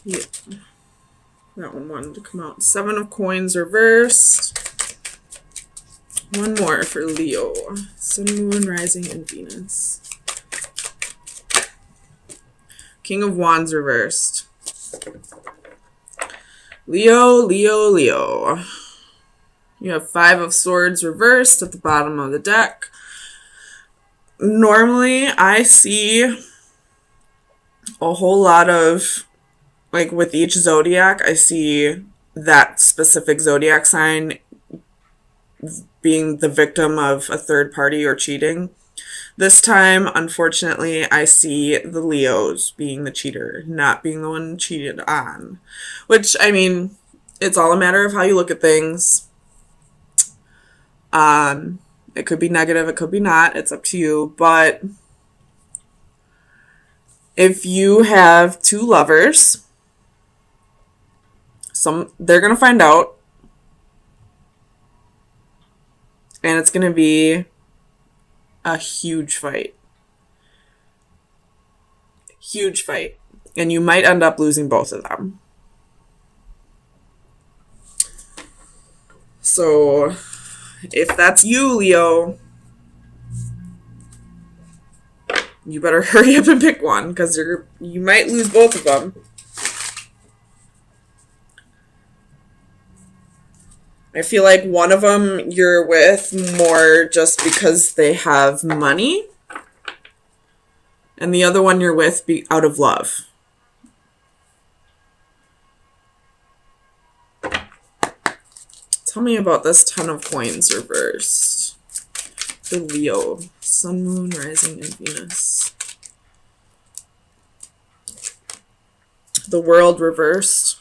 Yeah. That one wanted to come out. 7 of Coins reversed. One more for Leo. Sun, Moon, Rising, and Venus. King of Wands reversed. Leo, Leo, Leo. You have 5 of Swords reversed at the bottom of the deck. Normally, I see a whole lot of, like with each zodiac, I see that specific zodiac sign being the victim of a third party or cheating. This time, unfortunately, I see the Leos being the cheater, not being the one cheated on. Which, I mean, it's all a matter of how you look at things. It could be negative, it could be not. It's up to you. But if you have 2 lovers, they're going to find out. And it's going to be a huge fight. Huge fight. And you might end up losing both of them. So, if that's you, Leo, you better hurry up and pick one, because you might lose both of them. I feel like one of them you're with more just because they have money, and the other one you're with out of love. Tell me about this 10 of Coins reversed. The Leo. Sun, Moon, Rising, and Venus. The World reversed.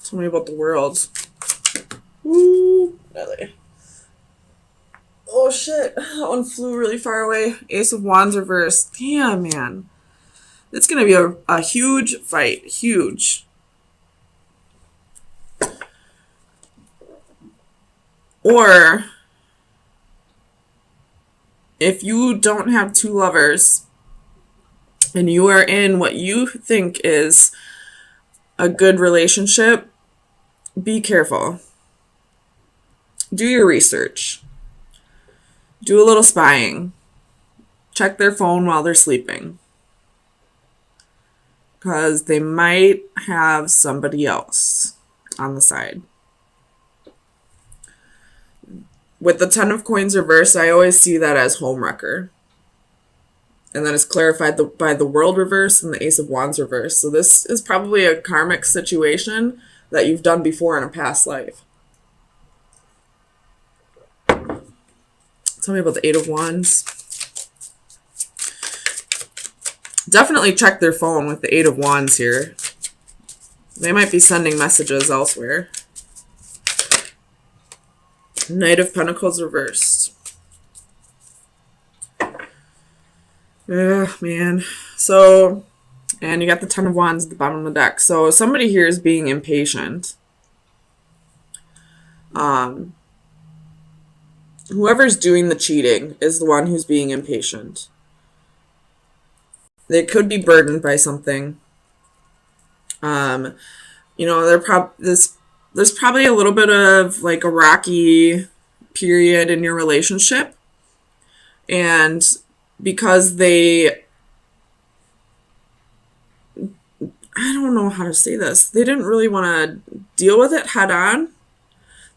Tell me about the World. Ooh, really. Oh shit, that one flew really far away. Ace of Wands reversed. Damn, man. It's going to be a huge fight. Huge. Or, if you don't have 2 lovers, and you are in what you think is a good relationship, be careful. Do your research. Do a little spying. Check their phone while they're sleeping. Because they might have somebody else on the side. With the 10 of Coins reversed, I always see that as homewrecker. And then it's clarified by the World reverse and the Ace of Wands reverse. So this is probably a karmic situation that you've done before in a past life. Tell me about the 8 of Wands. Definitely check their phone with the 8 of Wands here. They might be sending messages elsewhere. Knight of Pentacles reversed. Man. So, and you got the 10 of Wands at the bottom of the deck. So somebody here is being impatient. Whoever's doing the cheating is the one who's being impatient. They could be burdened by something. You know, there's probably a little bit of like a rocky period in your relationship. And because I don't know how to say this. They didn't really want to deal with it head on.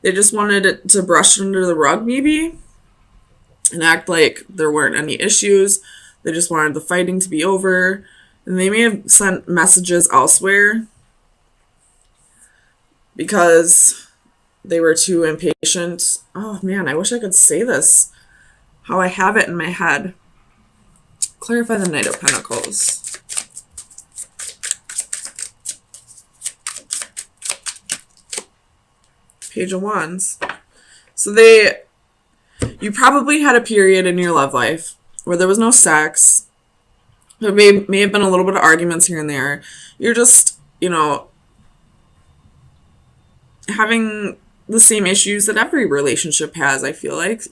They just wanted it to brush it under the rug maybe and act like there weren't any issues. They just wanted the fighting to be over. And they may have sent messages elsewhere because they were too impatient. Oh man, I wish I could say this how I have it in my head. Clarify the Knight of Pentacles. Page of Wands. So you probably had a period in your love life where there was no sex. There may have been a little bit of arguments here and there. You're just, you know, having the same issues that every relationship has, I feel like.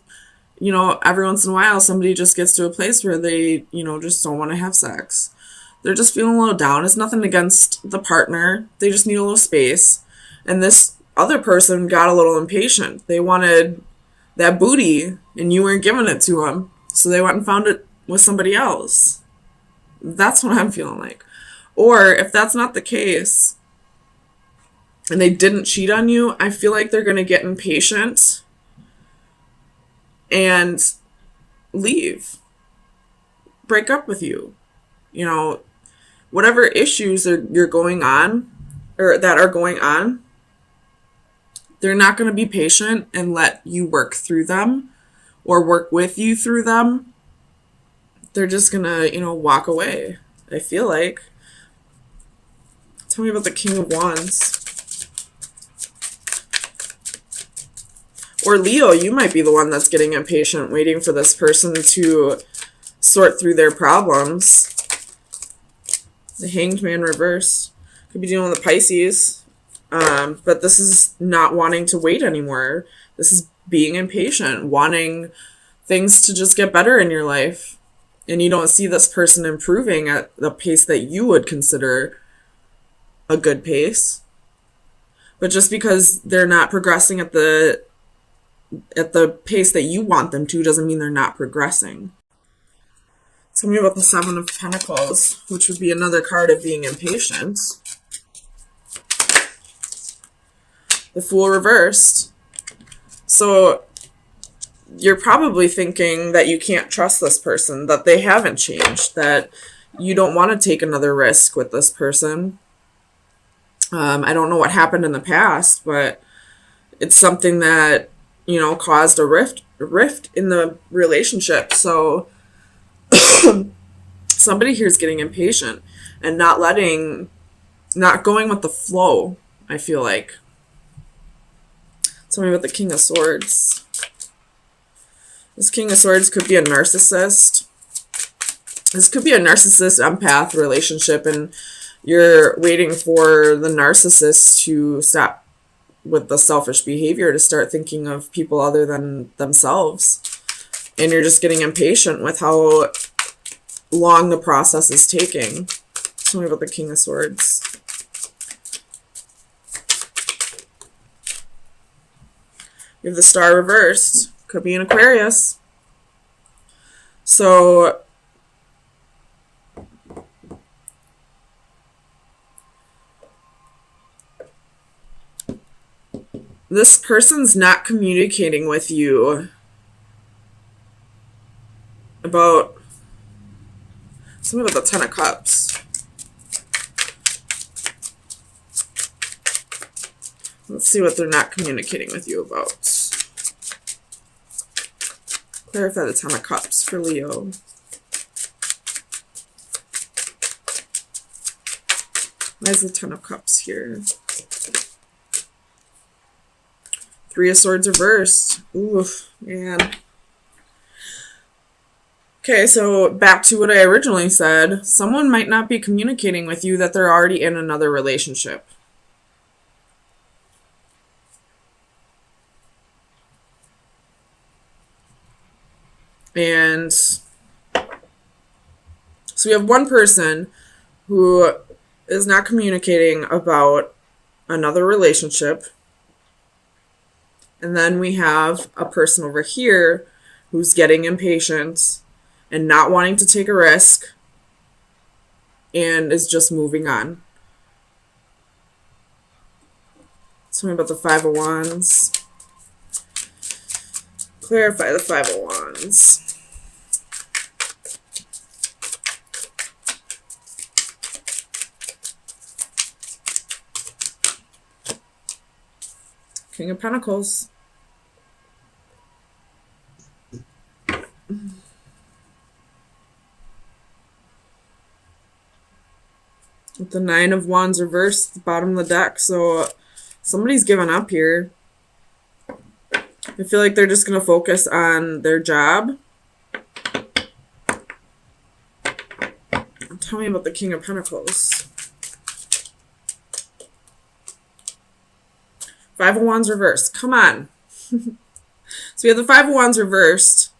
every once in a while somebody just gets to a place where they, just don't want to have sex. They're just feeling a little down. It's nothing against the partner. They just need a little space. And this other person got a little impatient. They wanted that booty and you weren't giving it to them. So they went and found it with somebody else. That's what I'm feeling like. Or if that's not the case and they didn't cheat on you, I feel like they're going to get impatient and leave. Break up with you. Whatever issues you're going on or that are going on, they're not going to be patient and let you work through them or work with you through them. They're just going to, walk away, I feel like. Tell me about the King of Wands. Or Leo, you might be the one that's getting impatient, waiting for this person to sort through their problems. The Hanged Man reversed. Could be dealing with the Pisces. But this is not wanting to wait anymore. This is being impatient, wanting things to just get better in your life. And you don't see this person improving at the pace that you would consider a good pace. But just because they're not progressing at the pace that you want them to doesn't mean they're not progressing. Tell me about the Seven of Pentacles, which would be another card of being impatient. The Fool reversed. So you're probably thinking that you can't trust this person, that they haven't changed, that you don't want to take another risk with this person. I don't know what happened in the past, but it's something that, caused a rift in the relationship. So somebody here is getting impatient and not going with the flow, I feel like. Tell me about the King of Swords. This King of Swords could be a narcissist. This could be a narcissist-empath relationship, and you're waiting for the narcissist to stop with the selfish behavior, to start thinking of people other than themselves. And you're just getting impatient with how long the process is taking. Tell me about the King of Swords. You have the Star reversed. Could be an Aquarius. So this person's not communicating with you about something about the Ten of Cups. Let's see what they're not communicating with you about. Clarify the Ten of Cups for Leo. Why is the Ten of Cups here? Three of Swords reversed. Ooh, man. Okay, so back to what I originally said. Someone might not be communicating with you that they're already in another relationship. And so we have one person who is not communicating about another relationship. And then we have a person over here who's getting impatient and not wanting to take a risk and is just moving on. Tell me about the Five of Wands. Clarify the Five of Wands. King of Pentacles. With the Nine of Wands reversed at the bottom of the deck. So somebody's given up here. I feel like they're just going to focus on their job. Tell me about the King of Pentacles. Five of Wands reversed. Come on. So we have the Five of Wands reversed.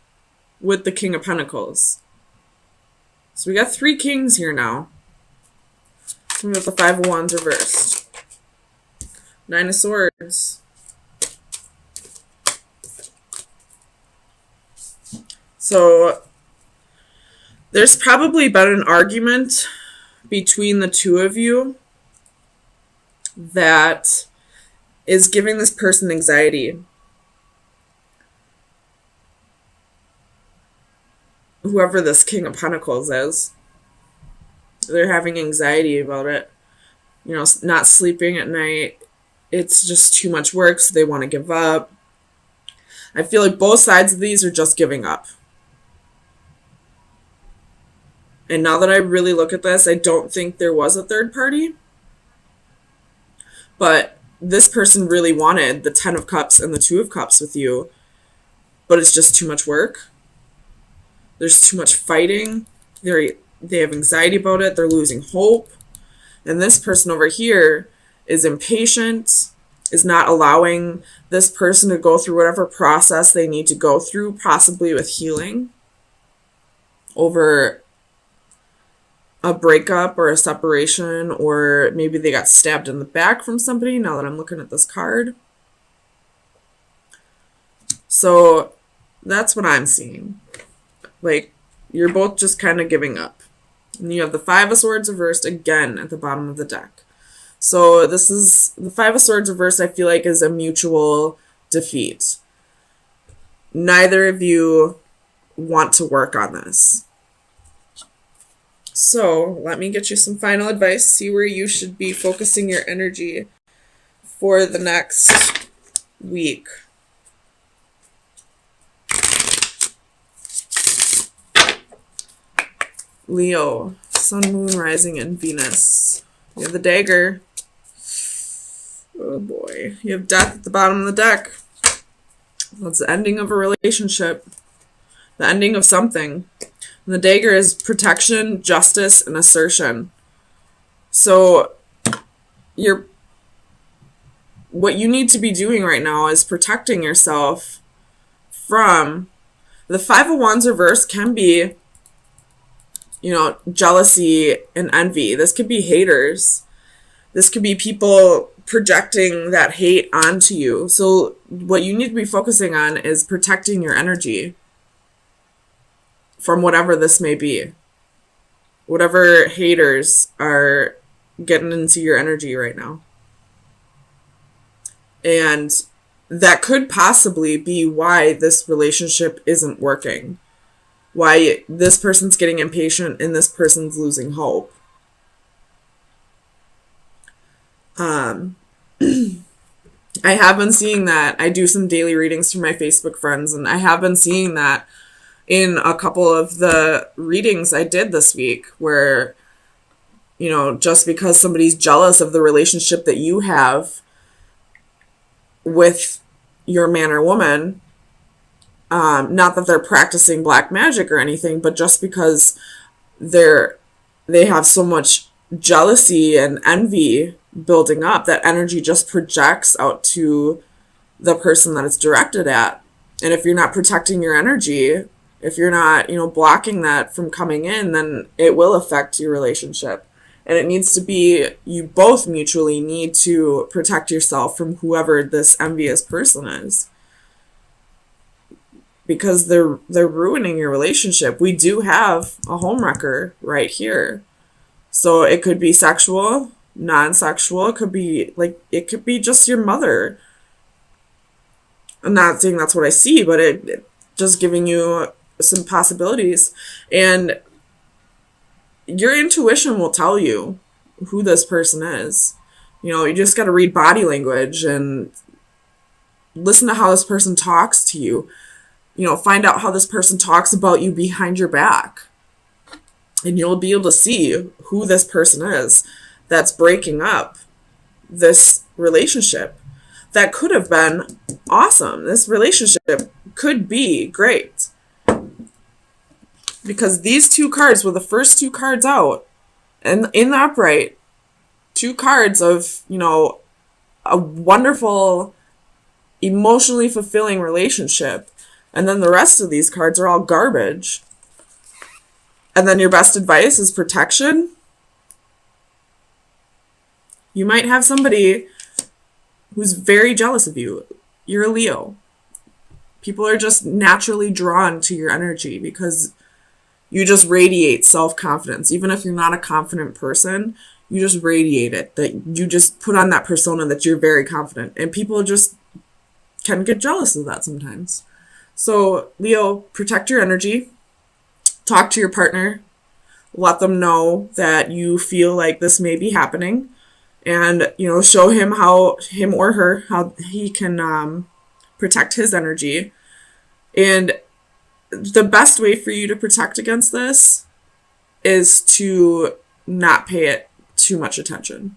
with the King of Pentacles. So we got 3 kings here now. So we got the 5 of Wands reversed. 9 of Swords. So there's probably been an argument between the two of you that is giving this person anxiety. Whoever this King of Pentacles is, they're having anxiety about it. You know, not sleeping at night. It's just too much work, so they want to give up. I feel like both sides of these are just giving up. And now that I really look at this, I don't think there was a third party. But this person really wanted the 10 of Cups and the 2 of Cups with you. But it's just too much work. There's too much fighting. They have anxiety about it. They're losing hope. And this person over here is impatient, is not allowing this person to go through whatever process they need to go through, possibly with healing over a breakup or a separation, or maybe they got stabbed in the back from somebody, now that I'm looking at this card. So that's what I'm seeing. Like, you're both just kind of giving up. And you have the 5 of Swords reversed again at the bottom of the deck. So this is, the 5 of Swords reversed, I feel like, is a mutual defeat. Neither of you want to work on this. So let me get you some final advice. See where you should be focusing your energy for the next week. Leo, Sun, Moon, Rising, and Venus. You have the Dagger. Oh boy. You have Death at the bottom of the deck. That's the ending of a relationship. The ending of something. And the Dagger is protection, justice, and assertion. So what you need to be doing right now is protecting yourself from the 5 of Wands reverse. Can be, you know, jealousy and envy. This could be haters. This could be people projecting that hate onto you. So what you need to be focusing on is protecting your energy from whatever this may be. Whatever haters are getting into your energy right now. And that could possibly be why this relationship isn't working. Why this person's getting impatient and this person's losing hope. I have been seeing that. I do some daily readings for my Facebook friends, and I have been seeing that in a couple of the readings I did this week, where, you know, just because somebody's jealous of the relationship that you have with your man or woman, not that they're practicing black magic or anything, but just because they have so much jealousy and envy building up, that energy just projects out to the person that it's directed at. And if you're not protecting your energy, if you're not, you know, blocking that from coming in, then it will affect your relationship. And it needs to be, you both mutually need to protect yourself from whoever this envious person is. Because they're ruining your relationship. We do have a homewrecker right here. So it could be sexual, non-sexual. It could be just your mother. I'm not saying that's what I see, but it just giving you some possibilities. And your intuition will tell you who this person is. You know, you just got to read body language and listen to how this person talks to you. You know, find out how this person talks about you behind your back. And you'll be able to see who this person is that's breaking up this relationship. That could have been awesome. This relationship could be great. Because these 2 cards were the first 2 cards out. And in the upright, 2 cards of, you know, a wonderful, emotionally fulfilling relationship And then the rest of these cards are all garbage. And then your best advice is protection. You might have somebody who's very jealous of you. You're a Leo. People are just naturally drawn to your energy because you just radiate self-confidence. Even if you're not a confident person, you just radiate it. That you just put on that persona that you're very confident. And people just can get jealous of that sometimes. So, Leo, protect your energy. Talk to your partner. Let them know that you feel like this may be happening. And, show him or her, how he can protect his energy. And the best way for you to protect against this is to not pay it too much attention.